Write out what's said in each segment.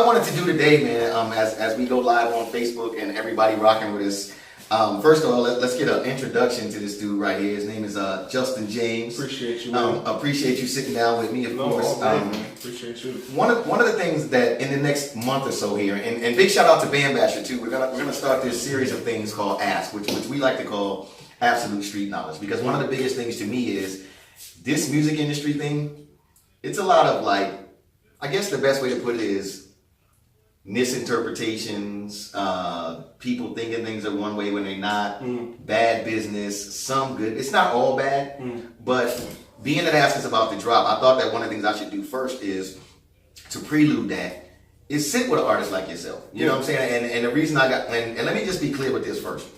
I wanted to do today, man, as we go live on Facebook and everybody rocking with us. First of all, let's get an introduction to this dude right here. His name is Justin James. Appreciate you, man. Appreciate you sitting down with me, of course. Appreciate you. One of the things that in the next month or so here, and big shout out to Bam Basher too. We're gonna start this series of things called Ask, which we like to call absolute street knowledge, because one of the biggest things to me is this music industry thing. It's a lot of, like, I guess the best way to put it is misinterpretations, people thinking things are one way when they're not, bad business, some good. It's not all bad, but being that Ask is about to drop, I thought that one of the things I should do first is to prelude that is sit with an artist like yourself. You know what I'm saying? And the reason I got, and let me just be clear with this first.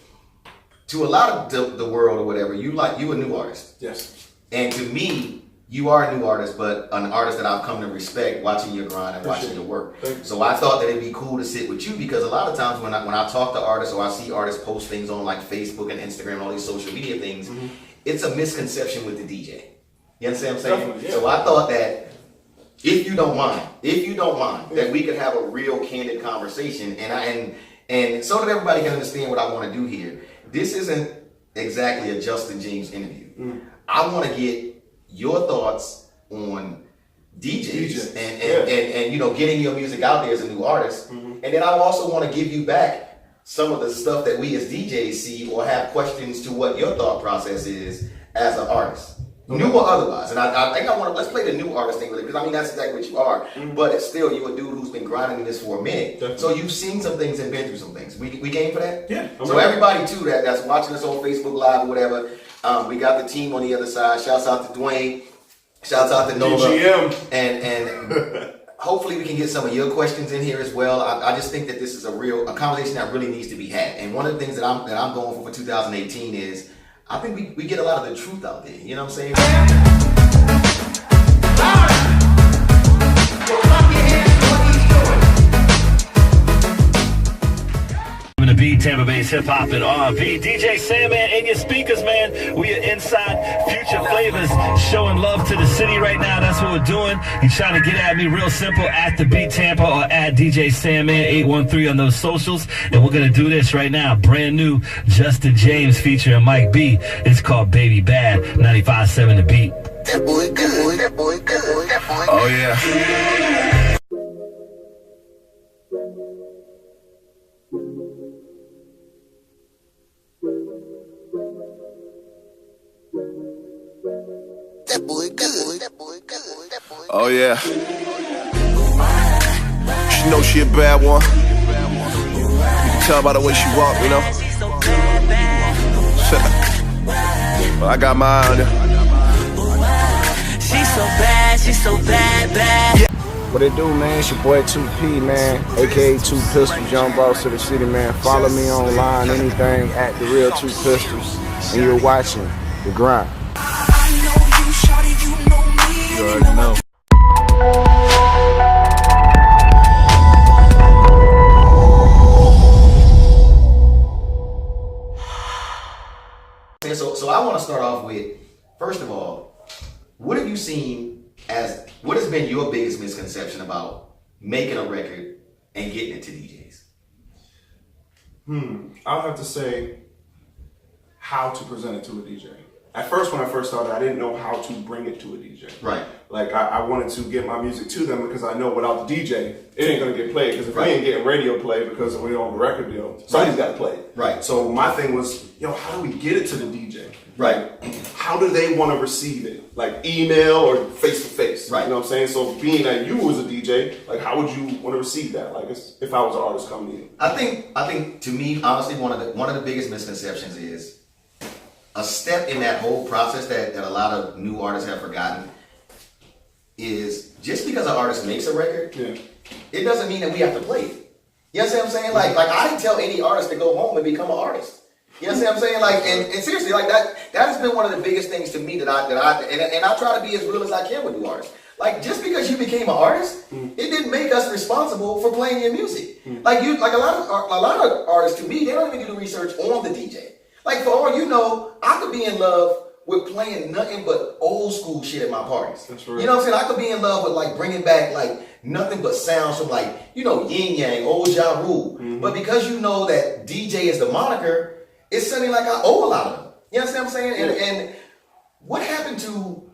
To a lot of the world or whatever, you a new artist. Yes. And to me, you are a new artist, but an artist that I've come to respect, watching your grind and watching your work. So I thought that it'd be cool to sit with you, because a lot of times when I talk to artists or I see artists post things on like Facebook and Instagram and all these social media things, it's a misconception with the DJ. You understand what I'm saying? Yeah. So I thought that if you don't mind, that we could have a real candid conversation, and so that everybody can understand what I want to do here. This isn't exactly a Justin James interview. I want to get your thoughts on DJs and you know, getting your music out there as a new artist. And then I also want to give you back some of the stuff that we as DJs see or have questions to what your thought process is as an artist. New or otherwise. And I think let's play the new artist thing with it, because I mean, that's exactly what you are. But it's still, you're a dude who's been grinding in this for a minute. Definitely. So you've seen some things and been through some things. We game for that? Yeah. So everybody too that's watching us on Facebook Live or whatever, we got the team on the other side. Shouts out to Dwayne. Shouts out to Nola. GM. And hopefully we can get some of your questions in here as well. I just think that this is a conversation that really needs to be had. And one of the things that I'm going for 2018 is, I think we get a lot of the truth out there. You know what I'm saying? The beat, Tampa Bay's hip hop and R&B. DJ Sandman in your speakers, man. We are inside Future Flavors, showing love to the city right now. That's what we're doing. You trying to get at me real simple, at the beat Tampa or at DJ Sandman 813 on those socials. And we're gonna do this right now. Brand new Justin James featuring Mike B. It's called Baby Bad. 95.7 The Beat. That boy good. That boy good. That boy good. Oh yeah. That boy good. That boy good. That boy good. Oh yeah. She know she a bad one. You can tell by the way she walk, you know. Well, I got my eye on her. She's so bad. Yeah. What it do, man? It's your boy 2P, man, aka 2 Pistols, young boss of the city, man. Follow me online, anything at the real 2 Pistols, and you're watching The Grind. You already know. So I want to start off with, first of all, what have you seen what has been your biggest misconception about making a record and getting it to DJs? I'll have to say how to present it to a DJ. At first, when I first started, I didn't know how to bring it to a DJ. Right. Like, I wanted to get my music to them because I know without the DJ, it ain't gonna get played. Because if we ain't getting radio play because we're on the record deal, somebody's got to play it. Right. So my thing was, how do we get it to the DJ? Right. How do they want to receive it? Like email or face to face? Right. You know what I'm saying? So being that you was a DJ, like how would you want to receive that? Like if I was an artist coming in. I think to me, honestly, one of the biggest misconceptions is a step in that whole process that a lot of new artists have forgotten is just because an artist makes a record, it doesn't mean that we have to play it. You understand what I'm saying? Like I didn't tell any artist to go home and become an artist. You understand what I'm saying? Like, and seriously, like that has been one of the biggest things to me that I try to be as real as I can with new artists. Like, just because you became an artist, it didn't make us responsible for playing your music. Like a lot of artists, to me, they don't even do the research on the DJ. Like, for all you know, I could be in love with playing nothing but old school shit at my parties. That's right. You know what I'm saying? I could be in love with like bringing back like nothing but sounds from like, you know, Yin Yang, Old Ja Rule. But because you know that DJ is the moniker, it's something like I owe a lot of them. You understand what I'm saying? And what happened to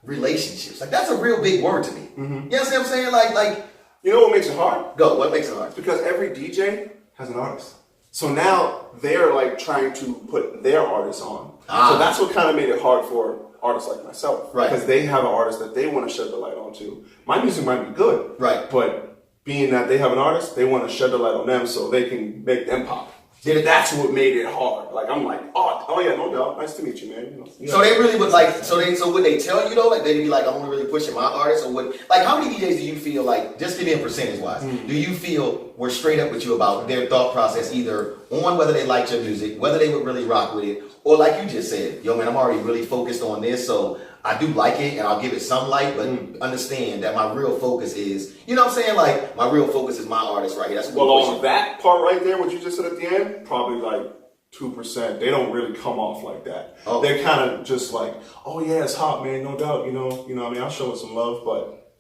relationships? Like, that's a real big word to me. You understand what I'm saying? Like, you know what makes it hard? Go. What makes it hard? Because every DJ has an artist. So now they're like trying to put their artists on. So that's what kind of made it hard for artists like myself. Right. Because they have an artist that they want to shed the light on too. My music might be good. Right. But being that they have an artist, they want to shed the light on them so they can make them pop. That's what made it hard. Like, I'm like, oh yeah, no doubt. Nice to meet you, man. You know, so they really would like, so would they tell you though, like they'd be like, I'm only really pushing my artists, or would, like, how many DJs do you feel like, just give me a percentage wise, do you feel were straight up with you about their thought process, either on whether they liked your music, whether they would really rock with it, or like you just said, yo man, I'm already really focused on this, so I do like it and I'll give it some light, but understand that my real focus is, you know what I'm saying? Like, my real focus is my artist right here. That's what on that part right there, what you just said at the end, probably like 2%. They don't really come off like that. Oh. They're kind of just like, oh yeah, it's hot, man, no doubt. You know what I mean? I'll show it some love, but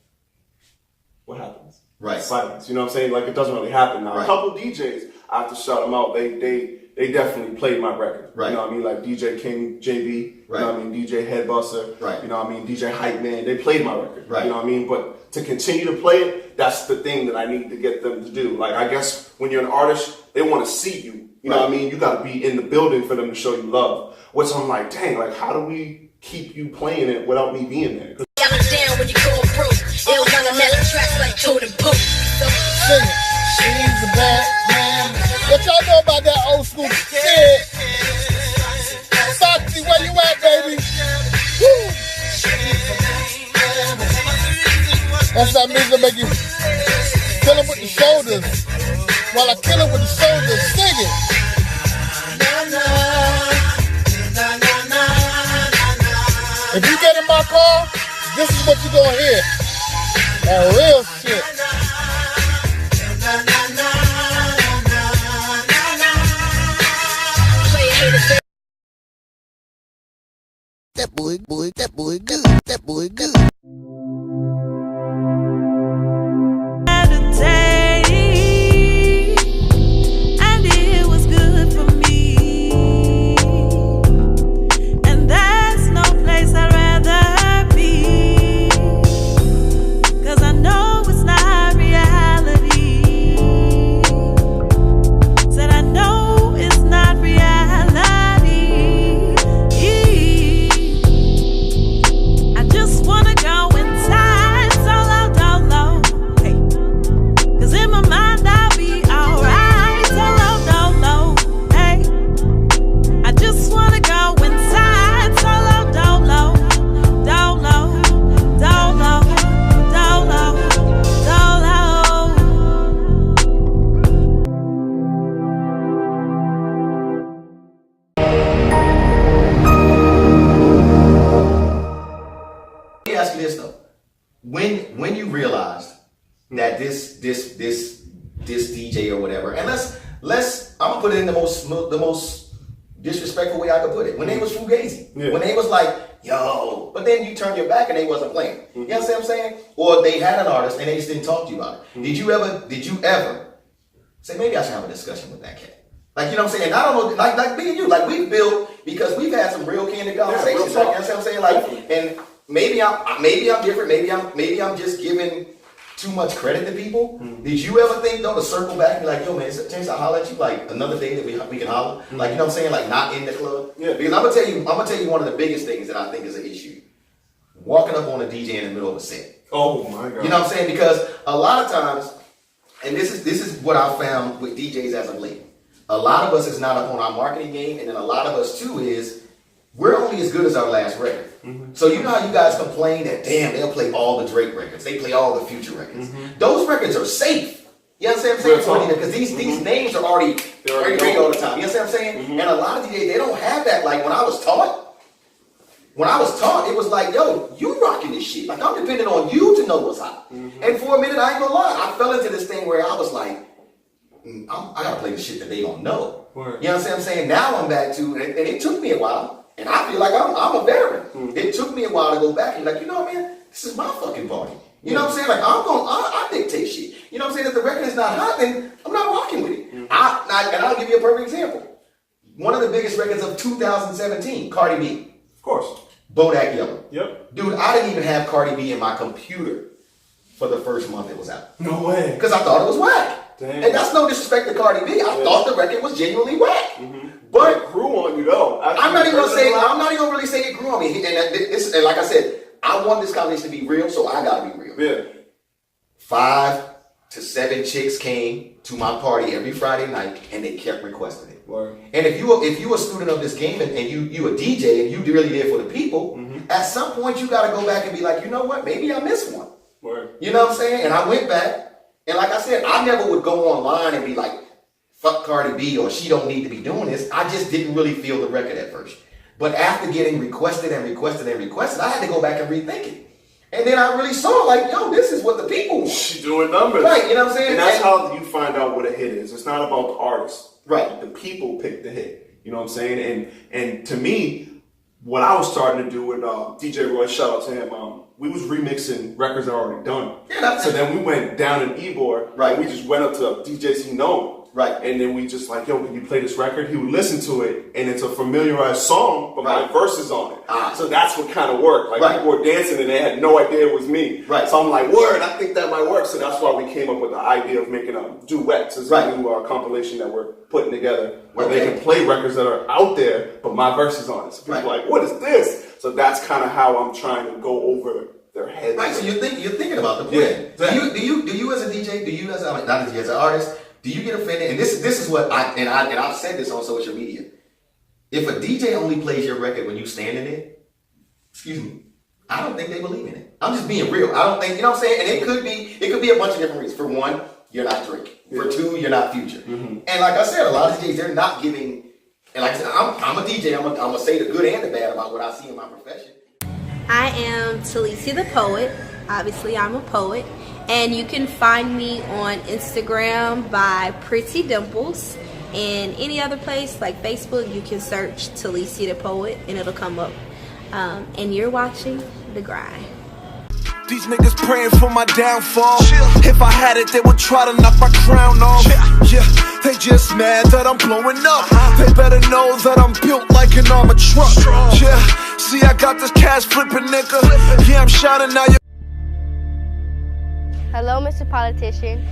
what happens? Right. Silence. You know what I'm saying? Like, it doesn't really happen now. Right. A couple DJs, I have to shout them out. They definitely played my record. Right. You know what I mean? Like DJ King, JB. Right. You know what I mean? DJ Headbuster. Right. You know what I mean? DJ Hype Man. They played my record. Right. You know what I mean? But to continue to play it, that's the thing that I need to get them to do. Like, I guess when you're an artist, they want to see you. You know what I mean? You got to be in the building for them to show you love. Which I'm like, dang, like, how do we keep you playing it without me being there? I'm down when you go broke. Ill on the metal tracks like Totem Pope. Sing it. She's a bad man. What y'all know about that old school shit? Foxy, where you at, baby? Woo! That's that music that make you kill him with the shoulders. While I kill him with the shoulders, sing it. If you get in my car, this is what you're gonna hear. That real shit. That boy good. That boy good. And it was good for me. And there's no place I'd rather be. 'Cause I know it's not reality. Said I know it's not reality. I just wanna go inside, solo, dolo. Hey. 'Cause in my mind I'll be alright, solo, dolo. Hey. I just wanna go inside, solo, dolo. Dolo, dolo, dolo, dolo. Let me ask you this though. When you realized that this DJ or whatever, and let's I'm gonna put it in the most disrespectful way I could put it. When they was fugazi, when they was like, yo, but then you turn your back and they wasn't playing. You know what I'm saying? Or they had an artist and they just didn't talk to you about it. Did you ever say, maybe I should have a discussion with that cat? Like, you know what I'm saying? I don't know, like me and you, like we've built, because we've had some real candid conversations. Like, you know what I'm saying? Like, and maybe I'm different. Maybe I'm just giving too much credit to people. Did you ever think though to circle back and be like, yo man, it's a chance I holler at you like another day that we can holler? Like, you know what I'm saying? Like, not in the club. Yeah. Because I'm gonna tell you one of the biggest things that I think is an issue. Walking up on a DJ in the middle of a set. Oh my God. You know what I'm saying? Because a lot of times, and this is what I found with DJs as of late. A lot of us is not up on our marketing game, and then a lot of us too is we're only as good as our last record. So you know how you guys complain that damn they'll play all the Drake records, they play all the Future records. Those records are safe. You understand what I'm saying? Because these names are already great all the time. You understand what I'm saying? And a lot of DJs, they don't have that. Like when I was taught, it was like, yo, you rocking this shit. Like I'm depending on you to know what's hot. And for a minute, I ain't gonna lie, I fell into this thing where I was like, I gotta play the shit that they don't know. You know what I'm saying? Now I'm back to, and it took me a while, and I feel like I'm a veteran. It took me a while to go back and like, you know what, man, this is my fucking party. You know what I'm saying? Like I dictate shit. You know what I'm saying? If the record is not hot, then I'm not rocking with it. And I'll give you a perfect example. One of the biggest records of 2017, Cardi B. Of course. Bodak Yellow. Yep. Dude, I didn't even have Cardi B in my computer for the first month it was out. No way. Because I thought it was whack. Damn. And that's no disrespect to Cardi B. I thought the record was genuinely whack. But it grew on you though. I'm not even gonna really say it grew on me. And like I said, I want this conversation to be real, so I gotta be real. Yeah. 5 to 7 chicks came to my party every Friday night, and they kept requesting it. Word. And if you a student of this game and you a DJ and you really there for the people, at some point you gotta go back and be like, you know what? Maybe I missed one. Word. You know what I'm saying? And I went back, and like I said, I never would go online and be like, fuck Cardi B or she don't need to be doing this. I just didn't really feel the record at first. But after getting requested, I had to go back and rethink it. And then I really saw like, yo, this is what the people want. She's doing numbers. Right, you know what I'm saying? And that's how you find out what a hit is. It's not about the artist. Right. The people pick the hit. You know what I'm saying? And to me, what I was starting to do with DJ Roy, shout out to him, we was remixing records that are already done. Yeah, so then we went down in Ybor. Right. And we just went up to DJs he known. Right. And then we just like, yo, can you play this record? He would listen to it, and it's a familiarized song, but my verse is on it. So that's what kind of worked. Like people were dancing, and they had no idea it was me. Right. So I'm like, word, I think that might work. So that's why we came up with the idea of making duets. It's a new compilation that we're putting together where they can play records that are out there, but my verse is on it. So people are like, what is this? So that's kind of how I'm trying to go over their heads. Right. So you're thinking about the plan. Yeah. Do you as a DJ? Do you as not as a DJ, as an artist? Do you get offended? And this is what I've said this on social media. If a DJ only plays your record when you standing there, excuse me, I don't think they believe in it. I'm just being real. I don't think, you know what I'm saying? And it could be a bunch of different reasons. For one, you're not Drake. For two, you're not Future. And like I said, a lot of DJs, they're not giving. And like I said, I'm a DJ. I'm gonna say the good and the bad about what I see in my profession. I am Talisi the Poet. Obviously, I'm a poet. And you can find me on Instagram by Pretty Dimples. And any other place like Facebook, you can search Talisi the Poet and it'll come up. And you're watching The Grind. These niggas praying for my downfall. If I had it, they would try to knock my crown off. Yeah, they just mad that I'm blowing up. They better know that I'm built like an armored truck. Yeah, see I got this cash flipping nigga. Yeah, I'm shouting now. Hello, Mr. Politician.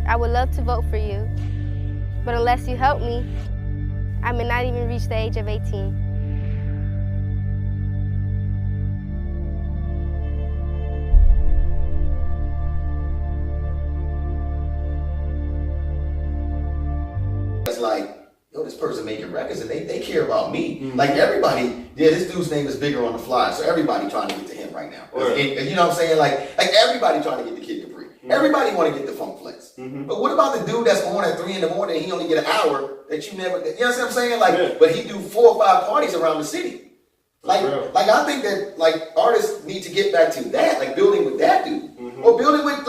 I would love to vote for you, but unless you help me, I may not even reach the age of 18. It's like, yo, this person making records and they care about me. Like everybody, this dude's name is bigger on the fly, so everybody trying to get to him right now. And you know what I'm saying? Like everybody trying to get the Kid Capri. Everybody want to get the Funk Flex. But what about the dude that's on at 3 in the morning and he only get an hour that you never, you know what I'm saying? Like, but he do 4 or 5 parties around the city. Like I think that like artists need to get back to that, like building with that dude, or building with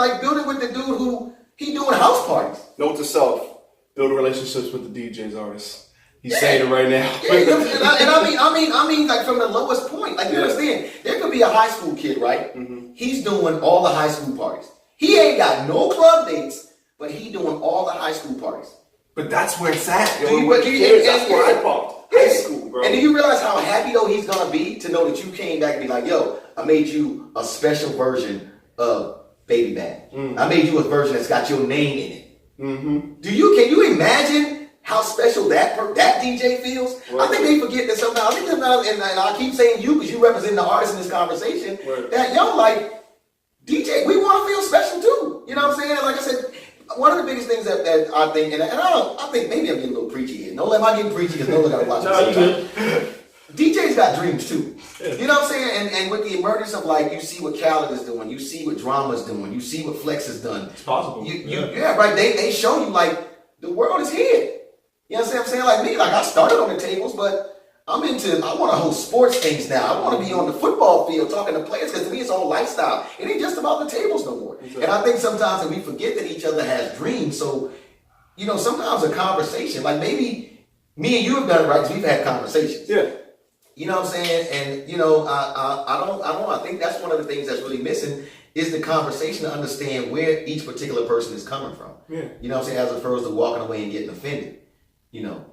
the dude who he doing house parties. Note to self: build relationships with the DJs, artists. He's saying it right now. And I mean, like from the lowest point, like you understand, there could be a high school kid, right? He's doing all the high school parties. He ain't got no club dates, but he doing all the high school parties. But that's where it's at. That's where I popped. High school, bro. And do you realize how happy though he's gonna be to know that you came back and be like, yo, I made you a special version of Baby Bad. I made you a version that's got your name in it. Can you imagine how special that DJ feels? I think they forget that sometimes. I think and I keep saying you because you represent the artist in this conversation. That yo, like DJ, we want to feel special too. You know what I'm saying? And like I said, one of the biggest things that I think, and I think maybe I'm getting a little preachy here. Nola, am I getting preachy? Because Nola got to watch this. DJs got dreams too. You know what I'm saying? And with the emergence of like, you see what Khaled is doing, you see what Drama's doing, you see what Flex has done. It's possible. Right. They show you like the world is here. You know what I'm saying? Like me, like I started on the tables, but I want to host sports things now. I want to be on the football field talking to players because to me it's all lifestyle. It ain't just about the tables no more. Exactly. And I think sometimes that we forget that each other has dreams. So, you know, sometimes a conversation, like maybe me and you have done it right because we've had conversations. Yeah. You know what I'm saying? And, you know, I think that's one of the things that's really missing is the conversation to understand where each particular person is coming from. Yeah. You know what I'm saying? As opposed to walking away and getting offended. You know.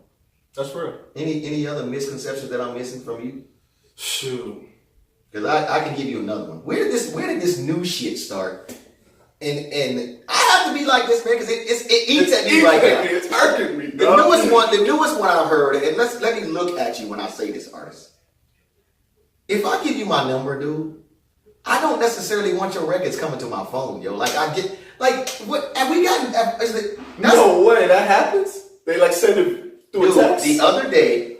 That's real. Any other misconceptions that I'm missing from you? Shoot. Because I can give you another one. Where did this new shit start? And I have to be like this, man, because it eats at me right now. It's hurting me. The newest one I've heard, and let me look at you when I say this, artist. If I give you my number, dude, I don't necessarily want your records coming to my phone, yo. Like I get what, and we got no way that happens. They like send it through a text. The other day,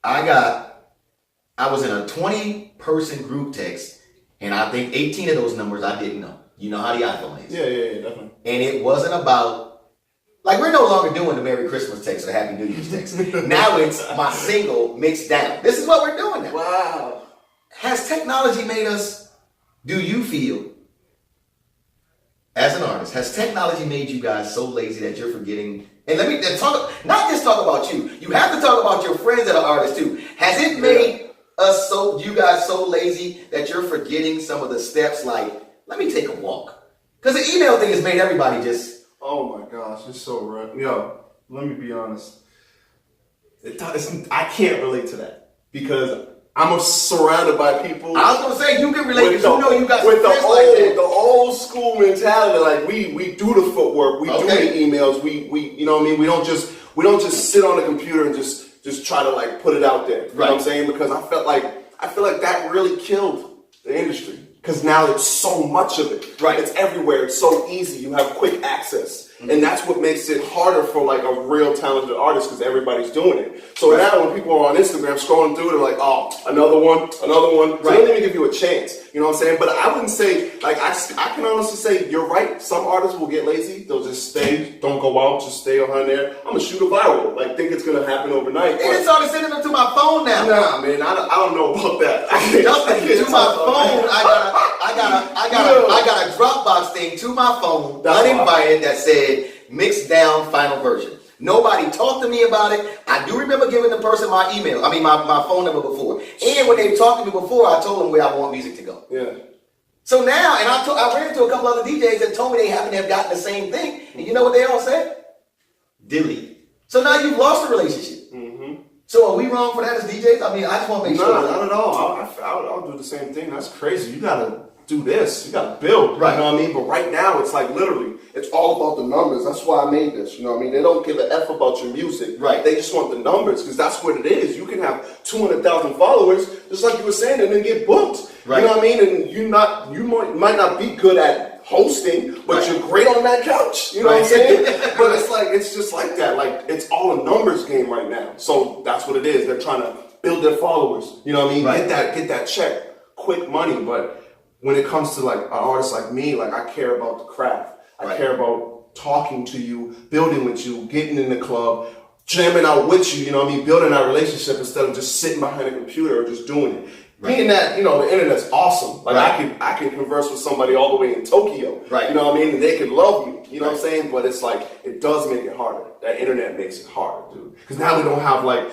I was in a 20-person group text, and I think 18 of those numbers I didn't know. You know how the iPhone is. Yeah, definitely. And it wasn't about, like, we're no longer doing the Merry Christmas text or the Happy New Year's text. Now it's my single mixed down. This is what we're doing now. Wow. Has technology made us, do you feel, as an artist, has technology made you guys so lazy that you're forgetting? And let me talk, not just talk about you. You have to talk about your friends that are artists too. Has it made you guys so lazy that you're forgetting some of the steps, like, let me take a walk? Because the email thing has made everybody just... Oh my gosh, it's so right. Yo, let me be honest. I can't relate to that because I'm surrounded by people. I was going to say, you can relate because you know you got with the old school mentality. Like we do the footwork, we do the emails, we you know what I mean? We don't just sit on the computer and just try to like put it out there. You know what I'm saying? Because I feel like that really killed the industry. Because now it's so much of it. Right. It's everywhere. It's so easy. You have quick access. Mm-hmm. And that's what makes it harder for like a real talented artist because everybody's doing it. So now when people are on Instagram scrolling through, they're like, oh, another one. So they don't even give you a chance. You know what I'm saying? But I wouldn't say, like, I can honestly say you're right. Some artists will get lazy. They'll just stay, don't go out, just stay on there. I'm going to shoot a viral. Like, think it's going to happen overnight. And it's already sending them to my phone now. Nah, man, I don't know about that. To my phone, I got a Dropbox thing to my phone, uninvited, that said mixed down final version. Nobody talked to me about it. I do remember giving the person my phone number before. And when they talked to me before, I told them where I want music to go. Yeah. So now, and I ran into a couple other DJs that told me they happen to have gotten the same thing. And you know what they all said? Delete. So now you've lost the relationship. Mm-hmm. So are we wrong for that as DJs? I mean, I just want to make sure. No, not at all. I'll do the same thing. That's crazy. You gotta do this. You gotta build. Right. You know what I mean? But right now, it's like literally, it's all about the numbers. That's why I made this. You know what I mean? They don't give a F about your music. Right. They just want the numbers because that's what it is. You can have 200,000 followers, just like you were saying, and then get booked. Right. You know what I mean? And you might not be good at hosting, but you're great on that couch. You know what I'm saying? But it's just like that. Like, it's all a numbers game right now. So that's what it is. They're trying to build their followers. You know what I mean? Right. Get that check, quick money. But when it comes to like an artist like me, like I care about the craft. I care about talking to you, building with you, getting in the club, jamming out with you. You know what I mean? Building that relationship instead of just sitting behind a computer or just doing it. Right. Being that, you know, the internet's awesome. Like I can converse with somebody all the way in Tokyo. Right. You know what I mean? And they can love you. You know what I'm saying? But it's like, it does make it harder. That internet makes it harder, dude. Because now we don't have like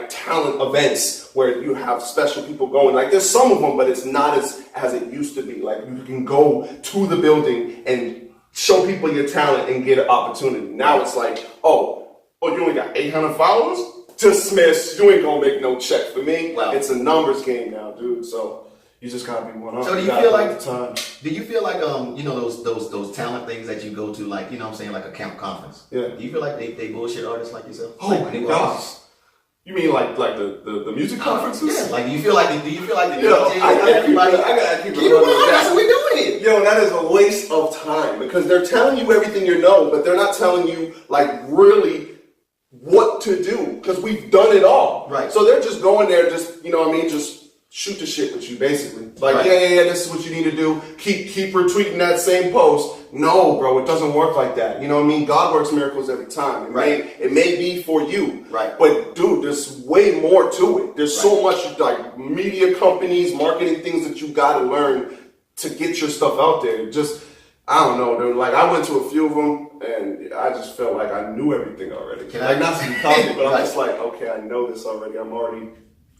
talent events where you have special people going. Like there's some of them, but it's not as it used to be. Like you can go to the building and show people your talent and get an opportunity. Now it's like, oh, you only got 800 followers? Dismiss. You ain't gonna make no check for me. Wow. It's a numbers game now, dude. So you just gotta be 100. So do you feel like you know those talent things that you go to, like, you know what I'm saying, like a camp conference? Yeah. Do you feel like they bullshit artists like yourself? Oh my gosh. You mean like the music conferences? Yeah. Like do you feel like the DJs, everybody? I gotta keep it real. That's what we're doing it. Yo, that is a waste of time because they're telling you everything you know, but they're not telling you like really what to do because we've done it all. Right. So they're just going there, just, you know what I mean, just shoot the shit with you basically. Like, yeah, this is what you need to do. Keep retweeting that same post. No, bro, it doesn't work like that. You know what I mean? God works miracles every time. It may be for you. Right. But dude, there's way more to it. There's so much like media companies, marketing things that you gotta learn to get your stuff out there. Just, I don't know, dude. Like I went to a few of them and I just felt like I knew everything already. Not to be cocky, but I'm just like, okay, I know this already.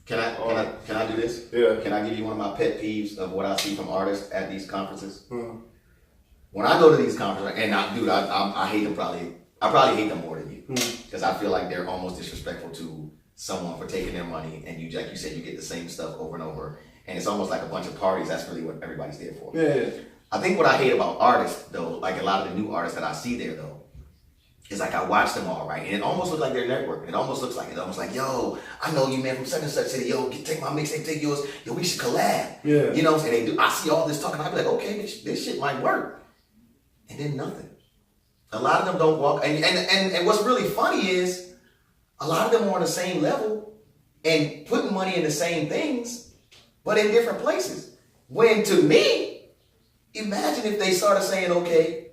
Can I do this? Yeah. Can I give you one of my pet peeves of what I see from artists at these conferences? Mm. When I go to these conferences, and I hate them probably. I probably hate them more than you because I feel like they're almost disrespectful to someone for taking their money, and you, like you said, you get the same stuff over and over, and it's almost like a bunch of parties. That's really what everybody's there for. Yeah. I think what I hate about artists, though, like a lot of the new artists that I see there, though, is like I watch them all, right? And it almost looks like they're networking. It almost looks like, yo, I know you, man, from such and such city. Yo, take my mixtape, take yours. Yo, we should collab. Yeah. You know what I'm saying? They do. I see all this talking. I be like, okay, this shit might work. And then nothing. A lot of them don't walk. And what's really funny is a lot of them are on the same level and putting money in the same things, but in different places. When to me, imagine if they started saying, okay,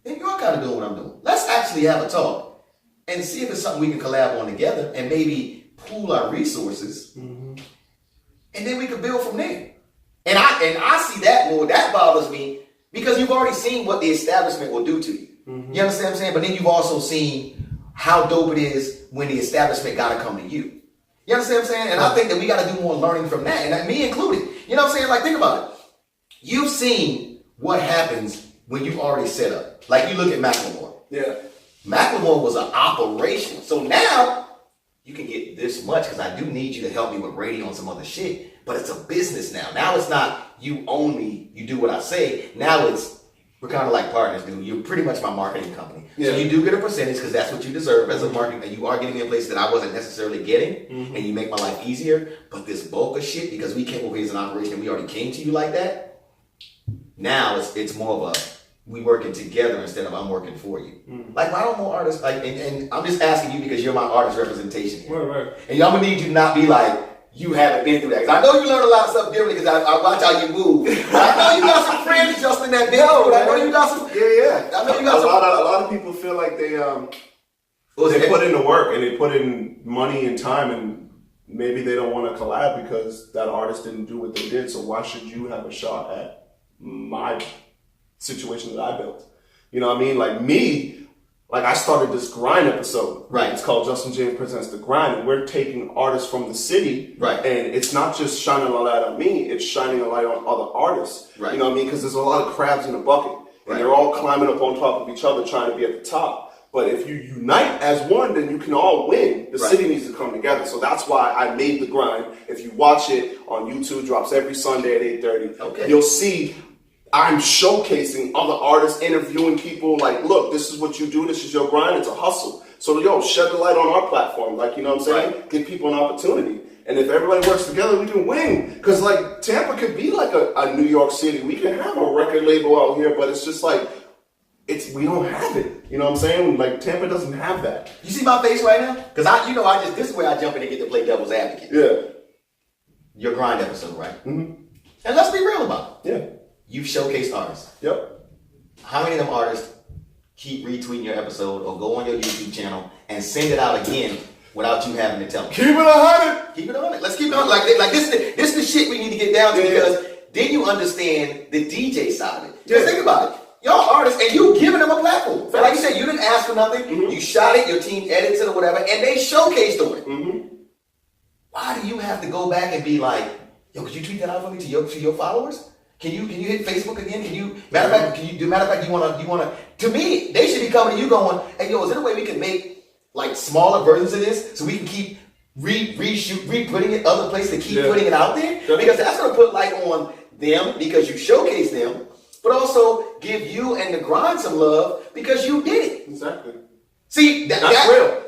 then you're kind of doing what I'm doing. Let's actually have a talk and see if it's something we can collab on together and maybe pool our resources. And then we can build from there. And I see that more. That bothers me because you've already seen what the establishment will do to you. You understand what I'm saying? But then you've also seen how dope it is when the establishment got to come to you. You understand what I'm saying? And I think that we got to do more learning from that, and me included. You know what I'm saying? Like, think about it. You've seen what happens when you already set up. Like, you look at Macklemore. Yeah. Macklemore was an operation. So now you can get this much because I do need you to help me with radio and some other shit. But it's a business now. Now it's not you own me, you do what I say. Now we're kind of like partners, dude. You're pretty much my marketing company. Yeah. So you do get a percentage because that's what you deserve as a marketing. And you are getting me in places that I wasn't necessarily getting. And you make my life easier. But this bulk of shit, because we came over here as an operation and we already came to you like that, now it's more of a we working together instead of I'm working for you. Like, why don't more artists, like, and I'm just asking you because you're my artist representation here. Right. And I'm going to need you to not be like, you haven't been through that. Because I know you learn a lot of stuff differently because I watch how you move. I know you got some friends, Justin, that big. I know you got some. Yeah. I know you got a lot of people feel like they put in the work and they put in money and time, and maybe they don't want to collab because that artist didn't do what they did. So why should you have a shot at my situation that I built? You know what I mean? Like me. Like, I started this grind episode. Right. It's called Justin James Presents The Grind. And we're taking artists from the city. Right. And it's not just shining a light on me. It's shining a light on other artists. Right. You know what I mean? Because there's a lot of crabs in the bucket. And they're all climbing up on top of each other trying to be at the top. But if you unite as one, then you can all win. The city needs to come together. So that's why I made The Grind. If you watch it on YouTube, drops every Sunday at 8:30. Okay. You'll see I'm showcasing other artists, interviewing people like, look, this is what you do. This is your grind. It's a hustle. So, yo, shed the light on our platform. Like, you know what I'm saying? Right. Give people an opportunity. And if everybody works together, we can win. Because, like, Tampa could be like a New York City. We can have a record label out here, but it's just like, we don't have it. You know what I'm saying? Like, Tampa doesn't have that. You see my face right now? Because this is where I jump in and get to play devil's advocate. Yeah. Your grind episode, right? And let's be real about it. Yeah. You've showcased artists. Yep. How many of them artists keep retweeting your episode or go on your YouTube channel and send it out again without you having to tell them? Keep it 100. Keep it 100. Let's keep it 100. Like this is the shit we need to get down to because then you understand the DJ side of it. Just think about it. Y'all artists, and you giving them a platform. Like you said, you didn't ask for nothing. You shot it, your team edits it or whatever, and they showcased on it. Why do you have to go back and be like, yo, could you tweet that out for me to your followers? Can you hit Facebook again? Matter of fact, you wanna to me, they should be coming to you going, hey yo, is there a way we can make like smaller versions of this so we can keep re-putting it other places to keep putting it out there? Because that's gonna put light on them because you showcase them, but also give you and the grind some love because you did it. Exactly. See, that's real.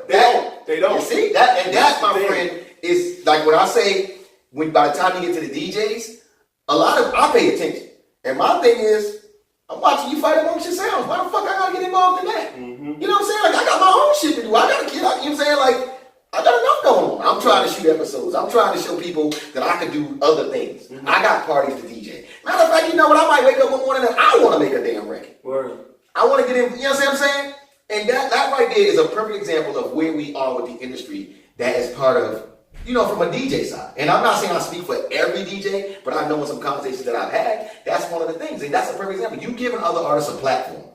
They don't. You see, that my friend is like when I say by the time you get to the DJs, I pay attention. And my thing is, I'm watching you fight amongst yourselves. Why the fuck I gotta get involved in that? You know what I'm saying? Like, I got my own shit to do. I got a kid. You know what I'm saying? Like, I got enough going on. I'm trying to shoot episodes. I'm trying to show people that I can do other things. I got parties to DJ. Matter of fact, you know what? I might wake up one morning and I want to make a damn record. Word. I want to get in. You know what I'm saying? And that right there is a perfect example of where we are with the industry that is part of, from a DJ side. And I'm not saying I speak for every DJ, but I know in some conversations that I've had, that's one of the things. And that's a perfect example. You've given other artists a platform.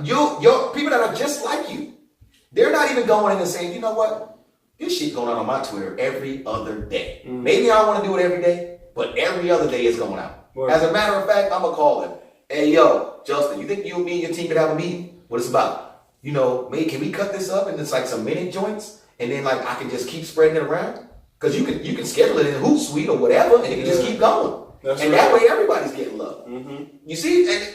Your people that are just like you, they're not even going in and saying, you know what? this shit going on my Twitter every other day. Maybe I don't want to do it every day, but every other day it's going out. As a matter of fact, I'm going to call him. Hey, yo, Justin, you think you and me and your team could have a meeting? What it's about? You know, maybe can we cut this up into like some minute joints? And then like I can just keep spreading it around? Because you can schedule it in Hootsuite or whatever, and it can just keep going. That way everybody's getting love. You see? And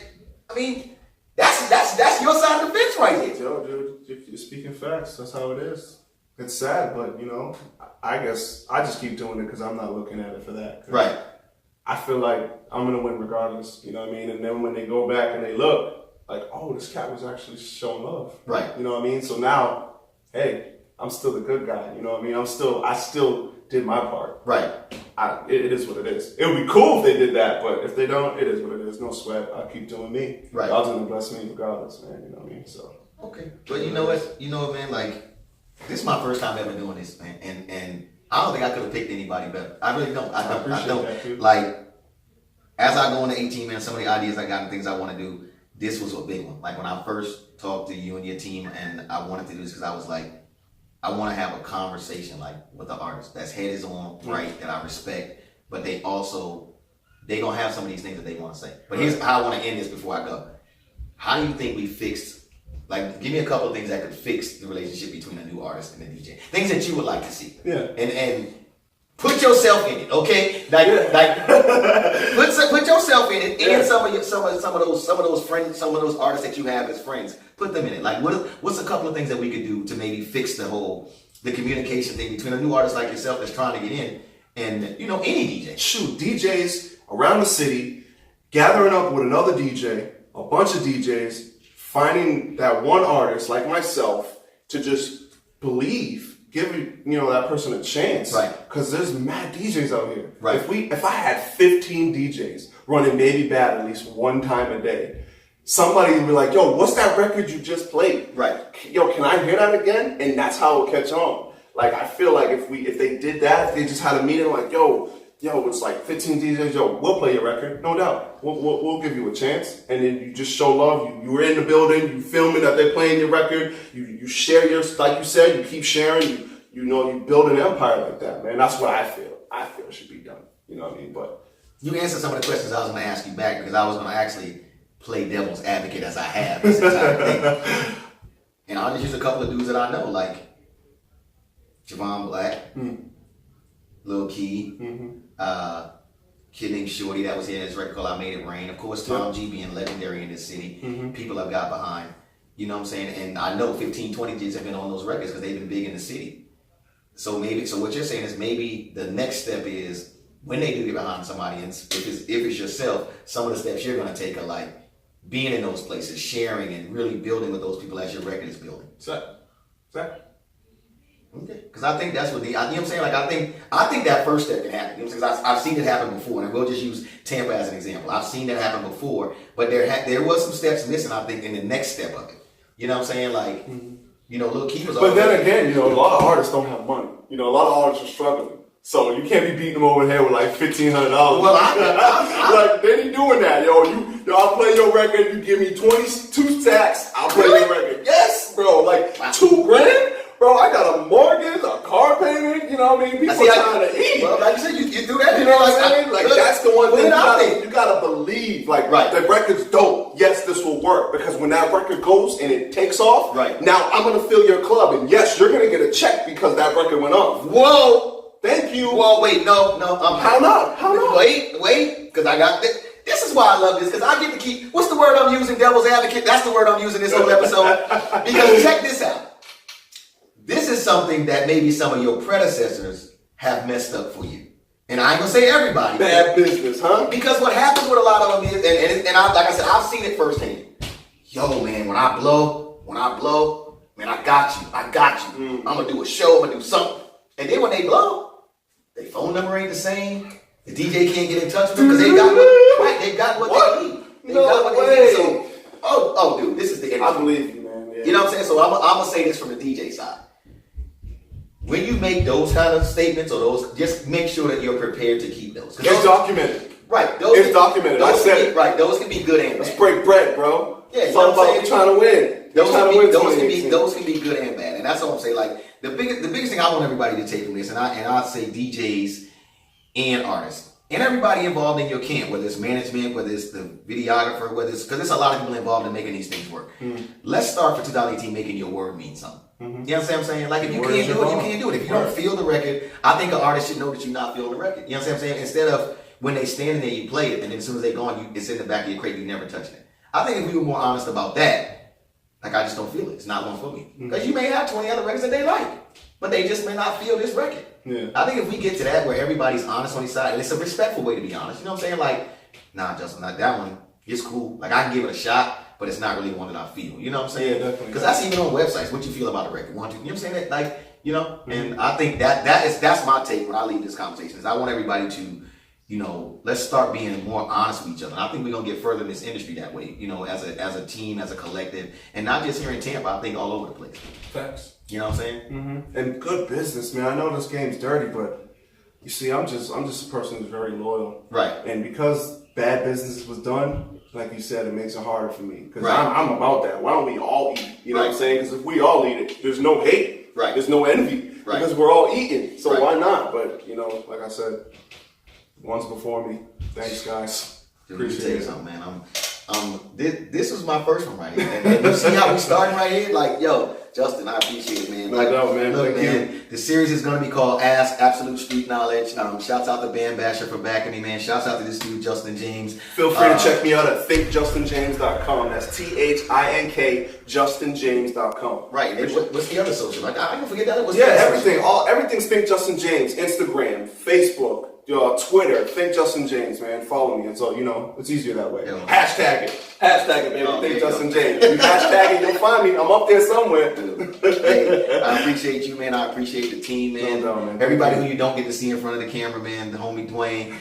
I mean, that's your side of the fence right here. Yo, dude, you're speaking facts. That's how it is. It's sad, but you know, I guess I just keep doing it because I'm not looking at it for that. Right. I feel like I'm gonna win regardless. You know what I mean? And then when they go back and they look, like, oh, this cat was actually showing love. Right. You know what I mean? So now, hey, I'm still the good guy. You know what I mean? I still did my part. Right. It is what it is. It would be cool if they did that, but if they don't, it is what it is. No sweat. I'll keep doing me. Right. God's gonna bless me regardless, man. You know what I mean? So. Okay. But you know what, man? Like, this is my first time ever doing this, man, and I don't think I could have picked anybody better. I really don't. I don't. That too. Like, as I go into 18, man, some of the ideas I got and things I want to do, this was a big one. Like when I first talked to you and your team, and I wanted to do this because I was like, I want to have a conversation like with the artist that's head is on right, that I respect, but they gonna have some of these things that they want to say. But here's how I want to end this before I go. How do you think we fixed? Like, give me a couple of things that could fix the relationship between a new artist and a DJ. Things that you would like to see. Yeah. And put yourself in it, okay? Like put yourself in it, and some of those friends, some of those artists that you have as friends. Put them in it. Like, what's a couple of things that we could do to maybe fix the communication thing between a new artist like yourself that's trying to get in, and you know, any DJ. Shoot, DJs around the city gathering up with another DJ, a bunch of DJs. Finding that one artist like myself to just believe, give that person a chance, right? Because there's mad DJs out here. Right. If I had 15 DJs running Baby Bad at least one time a day, somebody would be like, "Yo, what's that record you just played?" Right. Yo, can I hear that again? And that's how it'll catch on. Like I feel like if they did that, if they just had a meeting like, "Yo, it's like 15 DJs. Yo, we'll play your record, no doubt. We'll give you a chance." And then you just show love. You were in the building. You filming that they're playing your record. You share your, like you said, you keep sharing. You build an empire like that, man. That's what I feel. I feel it should be done. You know what I mean? But you answered some of the questions I was going to ask you back because I was going to actually play devil's advocate as I have this entire thing. And I'll just use a couple of dudes that I know, like Javon Black, Lil Key. Kid named Shorty that was here in his record called I Made It Rain. Of course, Tom G being legendary in this city. People I've got behind. You know what I'm saying? And I know 15, 20 G's have been on those records because they've been big in the city. So what you're saying is maybe the next step is when they do get behind somebody, and if it's yourself, some of the steps you're going to take are like being in those places, sharing and really building with those people as your record is building. Exactly. Okay, because I think that's what you know what I'm saying. Like I think that first step can happen. Because I've seen it happen before, and we'll just use Tampa as an example. I've seen that happen before, but there was some steps missing. I think in the next step of it. You know what I'm saying? Like Lil Key was. But then again, a lot of artists don't have money. A lot of artists are struggling, so you can't be beating them over the head with like $1,500. Well, like they ain't doing that, yo. I'll play your record. You give me 22 stacks. I'll play your record. Yes, bro. Like $2,000. Bro, I got a mortgage, a car payment, you know what I mean? People trying to eat. Well, like you said, you do that. You know what I'm saying? Like, that's the one thing you gotta believe. Like, the record's dope. Yes, this will work. Because when that record goes and it takes off, now I'm gonna fill your club. And yes, you're gonna get a check because that record went off. Whoa! Thank you. Well, wait, no. How not? How not? Wait, because I got this. This is why I love this, because I get to keep, what's the word I'm using, devil's advocate? That's the word I'm using this whole episode. Because check this out. This is something that maybe some of your predecessors have messed up for you. And I ain't gonna say everybody. Bad business, huh? Because what happens with a lot of them is, and like I said, I've seen it firsthand. Yo, man, when I blow, man, I got you. I'm gonna do a show, I'm gonna do something. And then when they blow, their phone number ain't the same. The DJ can't get in touch with them because they got what they need. They got what they need. So, dude, this is the industry. I believe you, man. Yeah. You know what I'm saying? So I'm gonna say this from the DJ side. When you make those kind of statements or those, just make sure that you're prepared to keep those. It's documented. Right. It's documented. I said it. Right. Those can be good and bad. Let's break bread, bro. Yeah. It's all about trying to win. those can be good and bad, and that's all I'm saying. Like the biggest thing I want everybody to take from this, and I say DJs and artists and everybody involved in your camp, whether it's management, whether it's the videographer, whether it's because there's a lot of people involved in making these things work. Let's start for 2018 making your word mean something. You know what I'm saying? Like if you can't do it, you can't do it. If you don't feel the record, I think an artist should know that you're not feeling the record. You know what I'm saying? Instead of when they stand there, you play it, and then as soon as they go on, it's in the back of your crate, you never touching it. I think if we were more honest about that, like I just don't feel it. It's not one for me. Because you may have 20 other records that they like, but they just may not feel this record. Yeah. I think if we get to that where everybody's honest on each side, and it's a respectful way to be honest, you know what I'm saying? Like, nah, Justin, not that one. It's cool. Like I can give it a shot, but it's not really one that I feel. You know what I'm saying? Yeah, definitely. Because that's even on websites. What you feel about the record? You know what I'm saying? That, like, you know, and I think that's my take when I leave this conversation. Is I want everybody to, you know, let's start being more honest with each other. And I think we're gonna get further in this industry that way. You know, as a team, as a collective, and not just here in Tampa. I think all over the place. Facts. You know what I'm saying? And good business, man. I know this game's dirty, but you see, I'm just a person who's very loyal. Right. And because bad business was done, like you said, it makes it harder for me. Because Right. I'm about that. Why don't we all eat? You know what I'm saying? Because if we all eat it, there's no hate. Right. There's no envy. Right. Because we're all eating. So Right. why not? But, you know, like I said, one's before me. Thanks, guys. Dude, let me tell Appreciate you it. something, man. This was my first one right here. And you see how we starting right here? Like, yo, Justin, I appreciate it, man. No Like, doubt, man. Look, Thank man, the series is gonna be called Ask Absolute Street Knowledge. Shouts out to Bam Basher for backing me, man. Shouts out to this dude, Justin James. Feel free to check me out at thinkjustinjames.com. That's THINK justinjames.com. Right. And what's the other social? Like, I don't forget that. What's Yeah, the other everything. social? Everything's Think Justin James. Instagram, Facebook, Twitter. Think Justin James, man. Follow me. It's all, you know, it's easier that way. Yeah. Hashtag it. Hashtag it, baby. Oh, Think there you Justin go. James. You hashtag it, you'll find me. I'm up there somewhere. Hey, I appreciate you, man. I appreciate the team, man. No doubt, man. Everybody who you don't get to see in front of the camera, man. The homie Dwayne.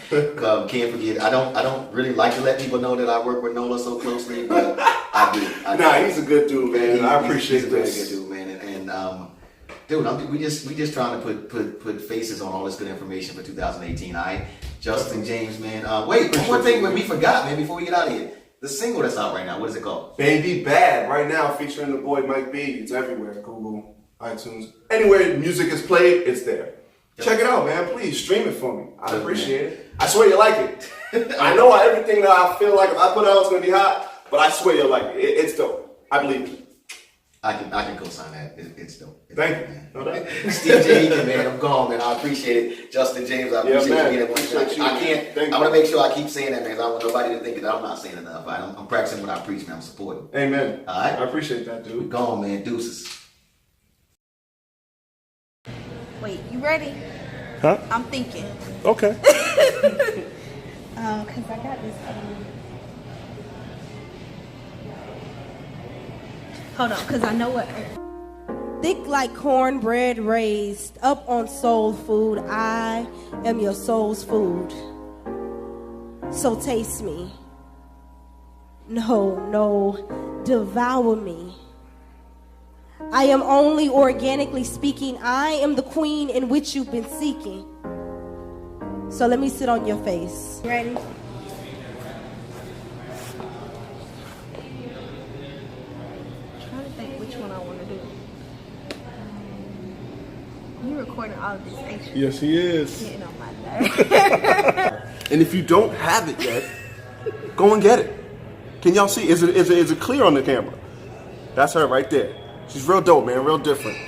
Can't forget. I don't really like to let people know that I work with Nola so closely, but I do. Nah, he's a good dude, man. I appreciate he's this. He's a very good dude, man. And dude, we just trying to put faces on all this good information for 2018. All right, Justin James, man. Wait, one thing we forgot, man. Before we get out of here, the single that's out right now. What is it called? Baby Bad, right now, featuring the boy Mike B. It's everywhere. Google, iTunes, anywhere music is played, it's there. Check it out, man. Please stream it for me. I appreciate it. I swear you like it. I know everything that I feel like if I put out, it's gonna be hot, but I swear you'll like it. It's dope. I believe it. I can co-sign that. It's dope. Thank you. Man. No doubt. Steve J. Ekin, man, I'm gone, man. I appreciate it. Justin James, I appreciate man. you being Appreciate you, I man. can't. Thank I'm gonna you. make sure I keep saying that, man. 'Cause I don't want nobody to think that I'm not saying enough. Right? I'm practicing what I preach, man. I'm supporting. Amen. All right. I appreciate that, We dude. gone, man. Deuces. Wait, you ready? Huh? I'm thinking. Okay. Cause I got this. Hold on, cause I know what. Thick like cornbread raised up on soul food. I am your soul's food. So taste me. No, devour me. I am only organically speaking. I am the queen in which you've been seeking. So let me sit on your face. Ready? Trying to think which one I want to do. You recording all of this, ain't you? Yes, he is. Getting on my nerves. And if you don't have it yet, go and get it. Can y'all see? Is it clear on the camera? That's her right there. She's real dope, man. Real different.